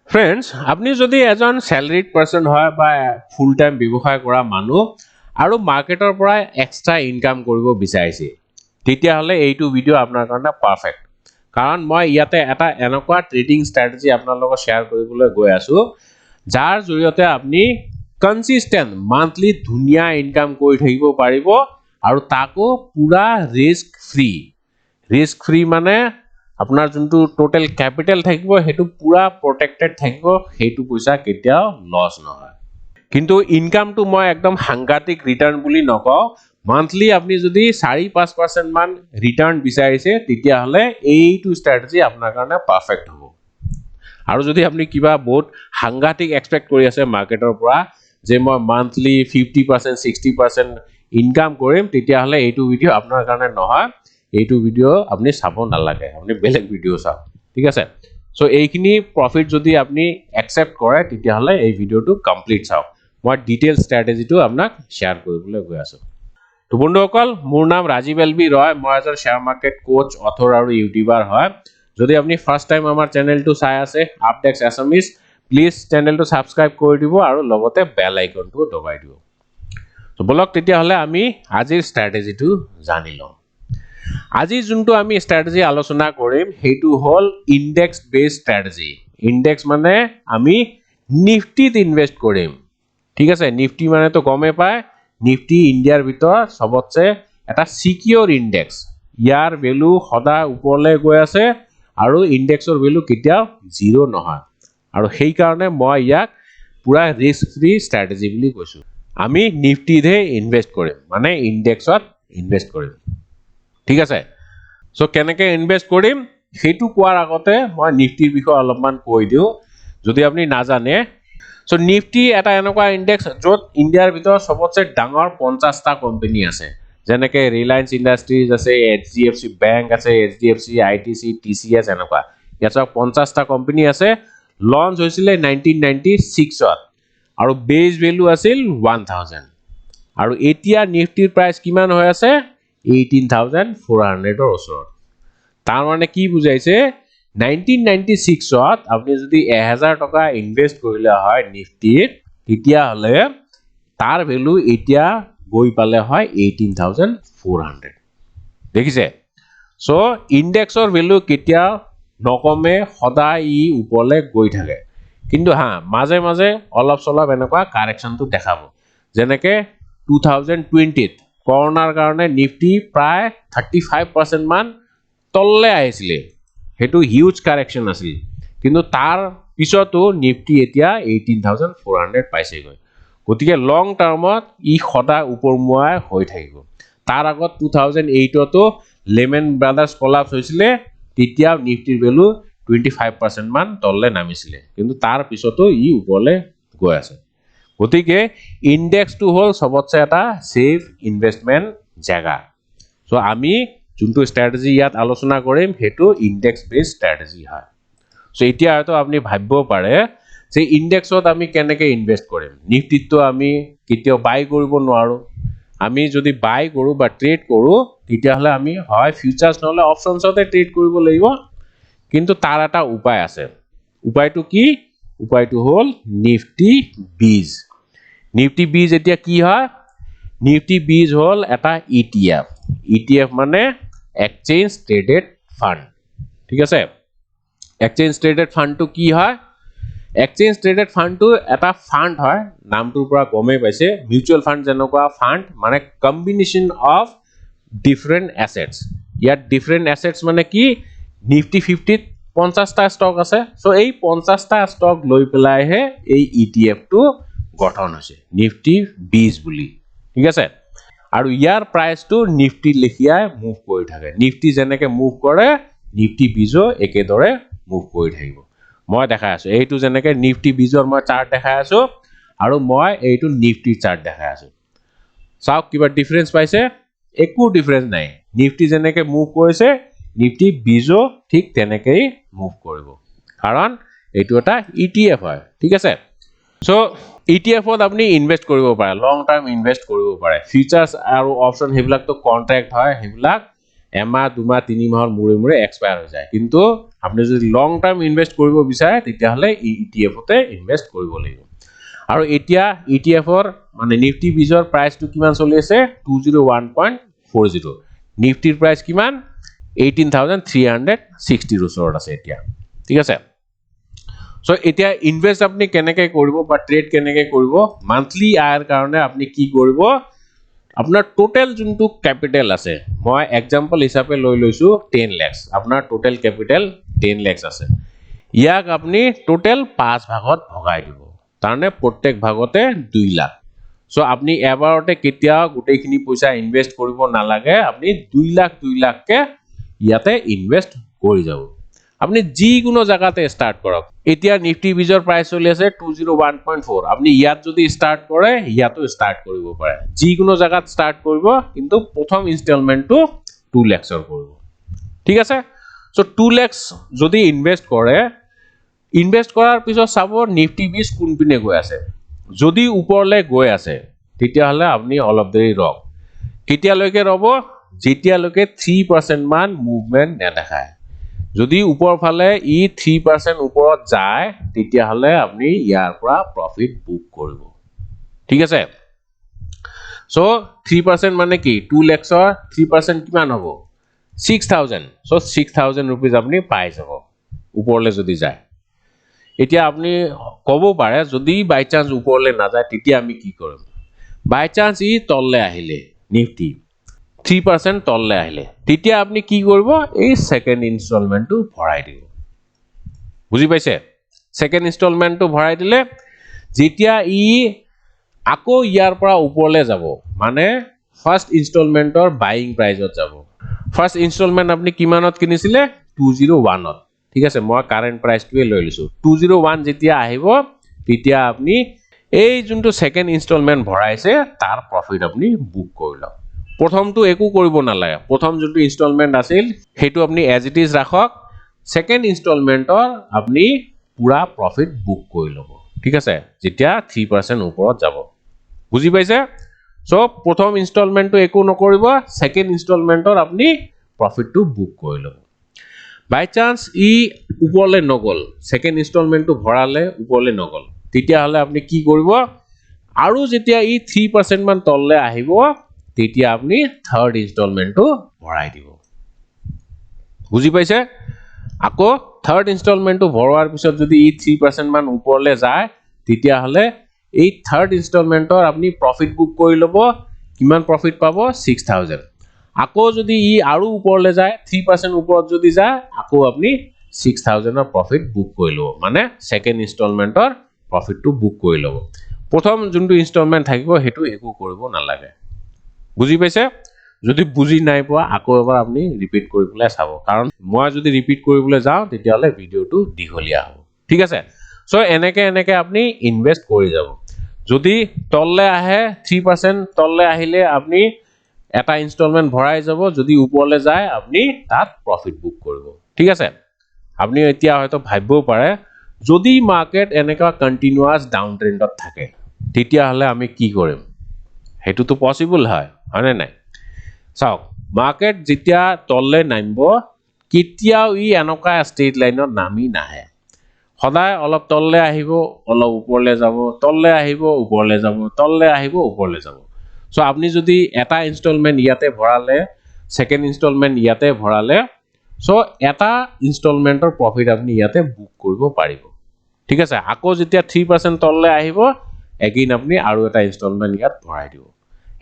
friends আপুনি যদি এজন স্যালাৰিড পাৰ্সন হয় বা ফুল টাইম ব্যৱসায় কৰা মানুহ আৰু মাৰ্কেটৰ পৰা এক্সট্ৰা ইনকাম কৰিব বিচাৰিছে তেতিয়া হলে এইটো ভিডিও আপোনাৰ কাৰণে পাৰফেক্ট কাৰণ মই ইয়াতে এটা এনেকুৱা ট্ৰেডিং ষ্ট্ৰেটেজি আপোনাৰ লগত শেয়াৰ কৰিবলৈ গৈ আছো যাৰ জৰিয়তে আপুনি কনসিস্টেন্ট মান্থলি ধুনিয়া ইনকাম কৰি থাকিব পাৰিব আৰু তাকো পুৰা ৰিস্ক ফ্ৰী মানে আপোনাৰ যোনটো টোটাল ক্যাপিটাল থাকিব হেতু পুৰা প্ৰটেক্টেড থাকিব হেতু পইচা কেতিয়াও লস নহয় কিন্তু ইনকামটো মই একদম সাংঘাতিক ৰিটাৰ্ণ বুলি নকওঁ মান্থলি আপনি যদি 4-5% মান ৰিটাৰ্ণ বিচাৰিছে তেতিয়া হলে এইটো ষ্ট্ৰেটেজি আপোনাৰ কাৰণে পাৰফেক্ট হ'ব আৰু যদি আপনি কিবা বহুত সাংঘাতিক এক্সপেক্ট কৰি আছে মাৰ্কেটৰ পৰা যে মই মান্থলি 50% 60% ইনকাম কৰিম তেতিয়া হলে এইটো ভিডিও আপোনাৰ কাৰণে নহয় এইটো ভিডিও আপনি চাব নালাগে আপনি বেলেগ ভিডিও চাওক ঠিক আছে সো এইখিনি প্ৰফিট যদি আপনি একসেপ্ট কৰে তেতিয়া হলে এই ভিডিওটো কমপ্লিট চাওক মই ডিটেইল ষ্ট্ৰেটেজিটো আপোনাক শেয়াৰ কৰিবলৈ গৈ আছো তো বন্ধুসকল মোৰ নাম ৰাজীৱ এলবি ৰয় মই এজন শেয়াৰ মাৰ্কেট কোচ অথৰ আৰু ইউটিউবাৰ হয় যদি আপনি ফাৰ্স্ট টাইম আমাৰ চেনেলটো চাই আছে আপডেটস এছামিজ প্লিজ চেনেলটো সাবস্ক্ৰাইব কৰি দিব আৰু লগতে বেল আইকনটো দবাই দিব তো বলক তেতিয়া হলে আমি আজিৰ ষ্ট্ৰেটেজিটো জানি লম আজি যোনটো আমি ষ্ট্ৰেটেজি আলোচনা কৰিম হেতু হল ইনডেক্স বেস ষ্ট্ৰেটেজি ইনডেক্স মানে আমি নিফটিত ইনভেস্ট কৰিম ঠিক আছে নিফটি মানে তো গমে পায় নিফটি ইন্ডিয়াৰ ভিতৰ সবতছে এটা সিকিউৰ ইনডেক্স ইয়াৰ ভ্যালু সদা ওপৰলৈ গৈ আছে আৰু ইনডেক্সৰ ভ্যালু কেতিয়াও জিৰো নহয় আৰু সেই কাৰণে মই ইয়াক পুৰা ৰিস্ক ফ্ৰী ষ্ট্ৰেটেজি বুলি কৈছো আমি নিফটিতে ইনভেস্ট কৰিম মানে ইনডেক্সত ইনভেস্ট কৰিম ঠিক আছে সো কেনেকৈ ইনভেস্ট কৰিম হেতু কোৱাৰ আগতে মই নিফটিৰ বিষয়ে অলপমান কৈ দিও যদি আপুনি নাজানে সো নিফটি এটা এনেকুৱা ইনডেক্স যত ইন্ডিয়াৰ ভিতৰ সবতছে ডাঙৰ 50টা কোম্পানী আছে যেনেকৈ ৰিলায়েন্স ইণ্ডাষ্ট্ৰিজ আছে এইচডিএফসি বেংক আছে এইচডিএফসি আইটিসি টিসিএস এনেকুৱা ইয়াত 50টা কোম্পানী আছে লঞ্চ হৈছিল 1996 ত আৰু বেস ভ্যালু আছিল 1000 আৰু এতিয়া নিফটিৰ প্ৰাইস কিমান হৈ আছে 18400 ৰ ওচৰত তাৰ মানে কি বুজাইছে 1996 ত আপুনি যদি 1000 টকা ইনভেস্ট কৰিলে হয় নিফটিত তেতিয়া হলে তাৰ ভ্যালু এতিয়া গৈ পালে হয় 18400 দেখিছে সো ইনডেক্সৰ ভ্যালু কেতিয়া নকমে সদায় ই ওপৰলে গৈ থাকে কিন্তু হা মাঝে মাঝে অলপ সলপ এনেকুৱা কাৰেকশনটো দেখাব যেনেকৈ 2020 ত কৰোনাৰ কাৰণে নিফটি প্ৰায় 35% মান তললে আহিছিল হেতু হিউজ কাৰেকশন আছিল কিন্তু তাৰ পিছতো নিফটি এতিয়া 18400 পাইছে গৈ গতিকে লং টাৰ্মত ই সদা উপৰমুৱাই হৈ থাকিব তাৰ আগত 2008 তো লেমন ব্ৰাদাৰ্স কোলাপস হৈছিল তেতিয়া নিফটিৰ ভ্যালু 25% মান তললে নামিছিল কিন্তু তাৰ পিছতো ই ওপৰলে গৈ আছে গতিকে ইনডেক্স টু হল সবতছে এটা সেফ ইনভেস্টমেন্ট জায়গা সো আমি যোনটো ষ্ট্ৰেটেজি ইয়াত আলোচনা কৰিম হেতু ইনডেক্স বেস ষ্ট্ৰেটেজি হয় সো এতিয়া হয়তো আপুনি ভাবিব পাৰে যে ইনডেক্সত আমি কেনেকৈ ইনভেস্ট কৰিম নিফটিত তো আমি কেতিয়াও বাই কৰিব নোৱাৰো আমি যদি বাই কৰো বা ট্ৰেড কৰো তেতিয়া হলে আমি হয় ফিউচাৰস নহলে অপশনসতে ট্ৰেড কৰিব লাগিব কিন্তু তাৰ এটা উপায় আছে উপায়টো কি উপায়টো হল নিফটিবিজ এতিয়া কি হয় নিফটিবিজ হল এটা ইটিএফ মানে এক্সচেঞ্জ ট্ৰেডেড ফান্ড ঠিক আছে এক্সচেঞ্জ ট্ৰেডেড ফান্ডটো কি হয় এক্সচেঞ্জ ট্ৰেডেড ফান্ডটো এটা ফান্ড হয় নামটোৰ পৰা গমে পাইছে মিউচুৱেল ফান্ড যেনেকুৱা ফান্ড মানে কম্বিনেশন অফ ডিফারেন্ট অ্যাসেটস ইয়াত ডিফারেন্ট অ্যাসেটস মানে কি নিফটি 50 ত 50টা ষ্টক আছে সো এই 50টা ষ্টক লৈ পেলাই হে এই ইটিএফ টো গঠন হৈছে নিফটিবিজ বুলি ঠিক আছে আৰু ইয়াৰ প্ৰাইসটো নিফটি লেখিয়াই মুভ কৰি থাকে নিফটি যেনেকৈ মুভ কৰে নিফটিবিজো একেদৰে মুভ কৰি থাকিব মই দেখাই আছো এইটো যেনেকৈ নিফটিবিজৰ মই চাৰ্ট দেখাই আছো আৰু মই এইটো নিফটি চাৰ্ট দেখাই আছো চাওক কিবা ডিফাৰেন্স পাইছে একো ডিফাৰেন্স নাই নিফটি যেনেকৈ মুভ কৰিছে নিফটিবিজো ঠিক তেনেকৈ মুভ কৰিব কাৰণ এইটো এটা ইটিএফ হয় ঠিক আছে সো ইটিএফত আপনি ইনভেস্ট কৰিব পাৰে লং টাৰ্ম ইনভেস্ট কৰিব পাৰে ফিউচাৰস আৰু অপশন হেবিলাক তো কন্ট্ৰাক্ট হয় হেবিলাক এমাহ দুমাহ তিনি মাহৰ মূৰে মূৰে এক্সপায়াৰ হৈ যায় কিন্তু আপুনি যদি লং টাৰ্ম ইনভেস্ট কৰিব বিচাৰে তেতিয়াহলে ETF তে ইনভেস্ট কৰিব লাগিব আৰু এতিয়া ETF ৰ মানে নিফটি বিজৰ প্ৰাইচটো কিমান চলি আছে 201.40 নিফটিৰ প্ৰাইচ কিমান 18360 ওচৰত আছে এতিয়া ঠিক আছে সো এতিয়া ইনভেস্ট আপনি কেনেকৈ কৰিব বা ট্ৰেড কেনেকৈ কৰিব মান্থলি আয়ৰ কাৰণে আপনি কি কৰিব আপোনাৰ টোটাল যোনটো ক্যাপিটাল আছে মই এক্সাম্পল হিচাপে লৈ লৈছো 10 লাখ আপোনাৰ টোটাল ক্যাপিটাল 10 লাখ আছে ইয়াক আপনি টোটাল 5 ভাগত ভগাই দিব তাৰনে প্ৰত্যেক ভাগতে 2 লাখ সো আপনি এবাৰতে কেতিয়া গোটেইখিনি পইচা ইনভেস্ট কৰিব নালাগে আপনি 2 লাখ কে ইয়াতে ইনভেস্ট কৰি যাব আপনি যিকোনো জায়গাতে স্টাৰ্ট কৰক এতিয়া নিফটি বিজৰ প্ৰাইচ চলি আছে 201.4 আপনি ইয়াত যদি স্টাৰ্ট কৰে ইয়াতো স্টাৰ্ট কৰিব পাৰে যিকোনো জায়গাত স্টাৰ্ট কৰিব কিন্তু প্ৰথম ইনস্টলমেন্টটো 2 লাখৰ কৰিব ঠিক আছে সো 2 লাখ যদি ইনভেস্ট কৰে ইনভেস্ট কৰাৰ পিছত চাব নিফটি বিজ কোন পিনে গৈ আছে যদি ওপৰলৈ গৈ আছে তেতিয়াহলে আপনি অলপ দেৰি ৰক কেতিয়ালৈকে ৰব যেতিয়ালৈকে 3% মান মুভমেন্ট নেদেখায় যদি উপৰ ফালে ই 3% ওপৰত যায় তেতিয়াহলে আপনি ইয়াৰ পৰা প্ৰফিট বুক কৰিব ঠিক আছে সো 3% মানে কি 2 লাখৰ 3% কিমান হ'ব 6000 সো 6000 रुपीस আপনি পাই যাব ওপৰলৈ যদি যায় এতিয়া আপনি কব পাৰে যদি বাই চান্স ওপৰলৈ না যায় তেতিয়া আমি কি কৰিম বাই চান্স ই তললৈ আহিলে নিফটি 3% তললৈ আহিলে তেতিয়া আপনি কি কৰিব এই সেকেন্ড ইনস্টলমেন্টটো ভৰাই দিব বুজি পাইছে সেকেন্ড ইনস্টলমেন্টটো ভৰাই দিলে যেতিয়া ই আকৌ ইয়াৰ পৰা ওপৰলৈ যাব মানে ফাৰ্স্ট ইনস্টলমেন্টৰ বাইং প্ৰাইসত যাব ফাৰ্স্ট ইনস্টলমেন্ট আপনি কিমানত কিনিছিলে 201 ত ঠিক আছে মই কাৰেন্ট প্ৰাইসটোৱে লৈ লৈছো 201 যেতিয়া আহিব তেতিয়া আপনি এই যোনটো সেকেন্ড ইনস্টলমেন্ট ভৰাইছে তাৰ প্ৰফিট আপনি বুক কৰি লওক প্ৰথমটো একো কৰিব নালাগে প্ৰথম যোনটো ইনস্টলমেন্ট আছিল হেতু আপনি এজ ইট ইজ ৰাখক সেকেন্ড ইনস্টলমেন্টৰ আপনি পুৰা প্ৰফিট বুক কৰি লব ঠিক আছে যেতিয়া 3% ওপৰত যাব বুজি পাইছে সো প্ৰথম ইনস্টলমেন্টটো একো নকৰিব সেকেন্ড ইনস্টলমেন্টৰ আপনি প্ৰফিটটো বুক কৰি লব বাই চান্স ই ওপৰলৈ নগল সেকেন্ড ইনস্টলমেন্টটো ভৰালে ওপৰলৈ নগল তেতিয়াহলে আপনি কি কৰিব আৰু যেতিয়া ই 3% মান তললৈ আহিব তেতিয়া আপনি থাৰ্ড ইনস্টলমেন্টটো ভৰাই দিব বুজি পাইছে আকৌ থাৰ্ড ইনস্টলমেন্টটো ভৰোৱাৰ পিছত যদি ই 3% মান ওপৰলৈ যায় তেতিয়াহলে এই থাৰ্ড ইনস্টলমেন্টৰ আপনি প্ৰফিট বুক কৰি লব কিমান প্ৰফিট পাব 6000 আকৌ যদি ই আৰু ওপৰলৈ যায় 3% ওপৰত যদি যায় আকৌ আপনি 6000 ৰ প্ৰফিট বুক কৰি লব মানে সেকেন্ড ইনস্টলমেন্টৰ প্ৰফিটটো বুক কৰি লব প্ৰথম যোনটো ইনস্টলমেন্ট থাকিব হেতু একো কৰিব নালাগে বুজি পাইছে যদি বুজি নাই পোৱা আকৌ এবাৰ আপনি ৰিপিট কৰিবলৈ চাব কাৰণ মই যদি ৰিপিট কৰিবলৈ যাওঁ তেতিয়াহলে ভিডিওটো দীঘলীয়া হ'ব ঠিক আছে সো এনেকে আপনি ইনভেস্ট কৰি যাব যদি তললৈ আহে 3% তললৈ আহিলে আপনি এটা ইনস্টলমেন্ট ভৰাই যাব যদি ওপৰলৈ যায় আপনি তাত প্ৰফিট বুক কৰিব ঠিক আছে আপনি এতিয়া হয়তো ভাবিবও পাৰে যদি মাৰ্কেট এনেকা কন্টিনিউয়াস ডাউন ট্ৰেন্ডত থাকে তেতিয়াহলে আমি কি কৰিম হেতু তো পসিবল হয় হয়নে নাই চাওক মাৰ্কেট যেতিয়া তললৈ নামিব কেতিয়াও ই এনেকা ষ্ট্ৰেট লাইনত নামি নাহে সদায় অলপ তললৈ আহিব অলপ ওপৰলৈ যাব তললৈ আহিব ওপৰলৈ যাব তললৈ আহিব ওপৰলৈ যাব সো আপনি যদি এটা ইনস্টলমেন্ট ইয়াতে ভৰালে সেকেন্ড ইনস্টলমেন্ট ইয়াতে ভৰালে সো এটা ইনস্টলমেন্টৰ প্ৰফিট আপনি ইয়াতে বুক কৰিব পাৰিব ঠিক আছে আকৌ যেতিয়া 3% তললৈ আহিব এগেইন আপনি আৰু এটা ইনস্টলমেন্ট ইয়াত ভৰাই দিব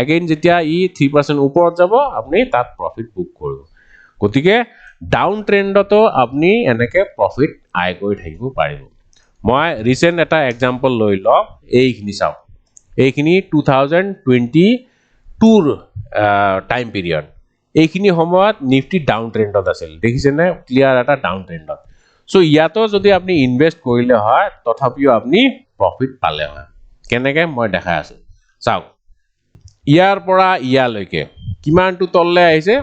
এগেইন যেতিয়া ই 3% ওপৰত যাব আপনি তাত প্ৰফিট বুক কৰিব গতিকে ডাউন ট্ৰেন্ডতো আপনি এনেকে প্ৰফিট আয় কৰি থাকিব পাৰিব মই ৰিসেন্ট এটা এক্সাম্পল লৈ লওক এইখিনি চাওক এইখিনি 2022 টাইম পিৰিয়ড এইখিনি সময়ত নিফটি ডাউন ট্ৰেন্ডত আছিল দেখিছেনে ক্লিয়াৰ এটা ডাউন ট্ৰেন্ডত সো ইয়াতো যদি আপনি ইনভেস্ট কৰিলে হয় তথাপিও আপনি প্ৰফিট পালে হয় কেনেকৈ মই দেখাই আছো চাওক ইয়াৰ পৰা ইয়ালৈকে কিমানটো তললৈ আহিছে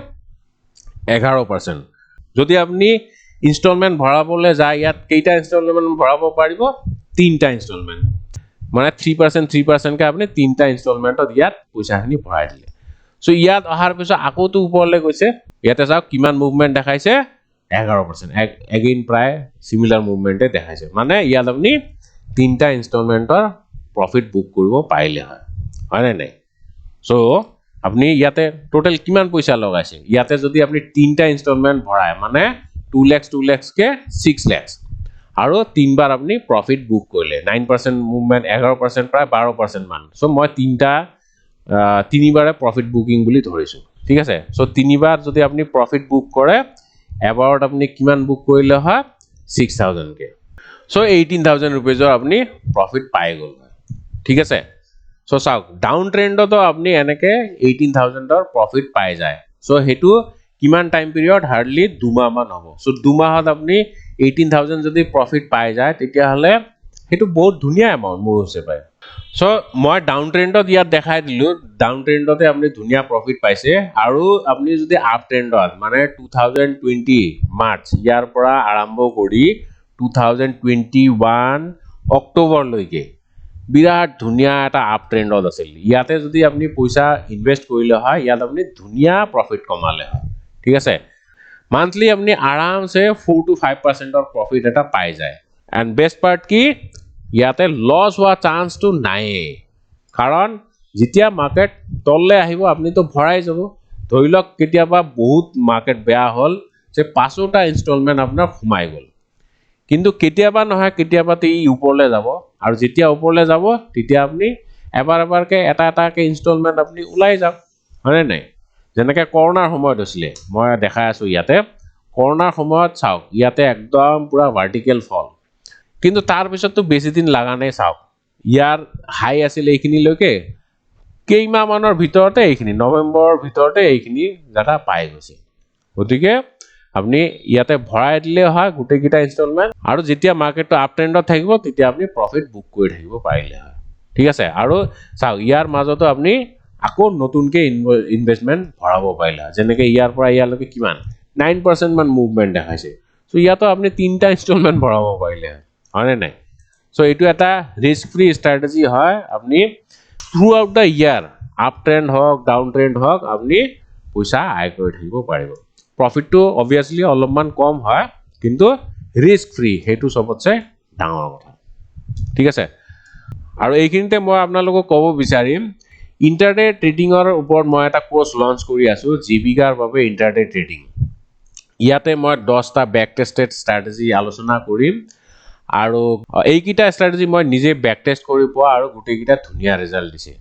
11% যদি আপনি ইনস্টলমেন্ট ভৰাবলৈ যায় ইয়াত কেইটা ইনস্টলমেন্ট ভৰাব পাৰিব তিনটা ইনস্টলমেন্ট মানে 3% কে আপনি তিনটা ইনস্টলমেন্টত ইয়াত পইচাখিনি ভৰাই দিলে সো ইয়াত অহাৰ পিছত আকৌ তো ওপৰলৈ গৈছে ইয়াতে চাওক কিমান মুভমেন্ট দেখাইছে 11% এগেইন প্ৰায় সিমিলাৰ মুভমেন্টে দেখাইছে মানে ইয়াত আপুনি তিনটা ইনষ্টলমেন্টৰ প্ৰফিট বুক কৰিব পাৰিলে হয় নে নাই সো আপনি ইয়াতে টোটাল কিমান পইচা লগাইছে ইয়াতে যদি আপনি তিনটা ইনষ্টলমেন্ট ভৰাই মানে 2 lakhs কে 6 lakhs আৰু তিনবাৰ আপনি প্ৰফিট বুক কৰিলে 9% মুভমেন্ট 11% প্ৰায় 12% মান সো মই তিনিবাৰে প্ৰফিট বুকিং বুলি ধৰিছো ঠিক আছে সো তিনিবাৰ যদি আপনি প্ৰফিট বুক কৰে এবাৰত আপনি কিমান বুক কৰিলে হয় 6000 কে সো 18000 रुपीजৰ আপনি প্ৰফিট পাই গল ঠিক আছে সো চাওক ডাউন ট্ৰেন্ডতো আপনি এনেকে 18000 ৰ প্ৰফিট পাই যায় সো হেতু কিমান টাইম পিৰিয়ড হাৰ্ডলি 2 মাহ মান হ'ব সো 2 মাহত আপনি 18000 যদি প্ৰফিট পাই যায় তেতিয়া হলে হেতু বহুত ধুনিয়া এমাউন্ট মোৰ হৈছে পায় সো মই ডাউন ট্ৰেন্ডত ইয়াত দেখাই দিলো ডাউন ট্ৰেন্ডতে আপনি ধুনিয়া প্ৰফিট পাইছে আৰু আপনি যদি আপ ট্ৰেন্ডত মানে 2020 মাৰ্চ ইয়াৰ পৰা আৰম্ভ কৰি 2021 অক্টোবৰ লৈকে বিৰাট ধুনিয়া এটা আপ ট্ৰেন্ডত আছিল ইয়াতে যদি আপনি পইচা ইনভেস্ট কৰিলে হয় ইয়াত আপনি ধুনিয়া প্ৰফিট কমালে হয় ঠিক আছে মান্থলি আপনি আৰামসে 4 to 5% অৰ প্ৰফিট এটা পাই যায় এন্ড বেস্ট পাৰ্ট কি ইয়াতে লস হোৱা চান্স তো নাই কাৰণ যেতিয়া মাৰ্কেট তললে আহিব আপনি তো ভৰাই যাব ধৰিলক কেতিয়াবা বহুত মাৰ্কেট বেয়া হল যে পাঁচটা ইনষ্টলমেন্ট আপোনাৰ ঘুমাই গল কিন্তু কেতিয়াবা নহয় কেতিয়াবাতে ই ওপৰলে যাব আৰু যেতিয়া ওপৰলে যাব তেতিয়া আপনি এবাৰকে এটাকে ইনষ্টলমেন্ট আপনি উলাই যাওক হয়নে নাই যেনেকৈ কৰোনাৰ সময়ত হৈছিলে মই দেখাই আছো ইয়াতে কৰোনাৰ সময়ত চাওক ইয়াতে একদম পুৰা ভাৰ্টিকেল ফল কিন্তু তাৰ পিছত তো বেছি দিন লাগা নাই চাওক ইয়াৰ হাই আছিল এইখিনি লৈকে কেইমাহ মানৰ ভিতৰতে এইখিনি নৱেম্বৰৰ ভিতৰতে এইখিনি জাটা পাই গৈছে গতিকে আপনি ইয়াতে ভৰাই দিলে হয় গুটেকিটা ইনষ্টলমেন্ট আৰু যেতিয়া মাৰ্কেটটো আপ ট্ৰেন্ডত থাকিব তেতিয়া আপনি প্ৰফিট বুক কৰি থাকিব পাৰিলে হয় ঠিক আছে আৰু চাওক ইয়াৰ মাজতো আপনি আকৌ নতুনকে ইনভেষ্টমেন্ট ভৰাব পাৰিলে যেনেকৈ ইয়াৰ পৰা ইয়ালৈকে কিমান 9% মান মুভমেন্ট দেখাইছে সো ইয়াতো আপনি তিনটা ইনষ্টলমেন্ট ভৰাব পাৰিলে হয় নাই সো এটো এটা ৰিস্ক ফ্ৰী স্ট্ৰ্যাটেজি হয় আপনি থ্ৰু আউট দা ইয়াৰ আপ ট্ৰেন্ড হওক ডাউন ট্ৰেন্ড হওক আপনি পইচা আয় কৰি থাকিব পাৰিব প্ৰফিট তো অবিয়াসলি অলপমান কম হয় কিন্তু ৰিস্ক ফ্ৰী হেতু সবতছে ডাঙৰ কথা ঠিক আছে আৰু এইখিনিতে মই আপোনালোকক ক'ব বিচাৰিম ইন্টাৰডে ট্ৰেডিংৰ ওপৰত মই এটা কোৰ্স লঞ্চ কৰি আছো জীৱিকাৰ বাবে ইন্টাৰডে ট্ৰেডিং ইয়াতে মই 10টা ব্যাক টেস্টেড স্ট্ৰ্যাটেজি আলোচনা কৰিম আৰু এইকিটা স্ট্ৰ্যাটেজি মই নিজে ব্যাক টেস্ট কৰি পোৱা আৰু গুটেকিটা ধুনিয়া ৰিজাল্ট দিছে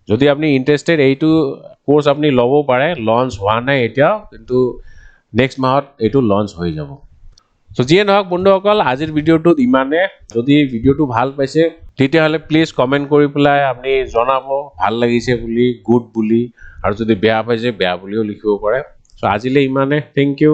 যদি আপনি ইন্টাৰেস্টেড এইটো কোৰ্স আপনি লব পাৰে লঞ্চ হোৱা নাই এতিয়া কিন্তু নেক্সট মাহত এইটো লঞ্চ হৈ যাব সো যিয়ে নহওক বন্ধুসকল আজিৰ ভিডিওটোত ইমানে যদি ভিডিওটো ভাল পাইছে তেতিয়া হলে প্লিজ কমেন্ট কৰি পেলাই আপনি জনাব ভাল লাগিছে বুলি গুড বুলি আৰু যদি বেয়া পাইছে বেয়া বুলিও লিখিব পাৰে সো আজিলে ইমানে থ্যাংক ইউ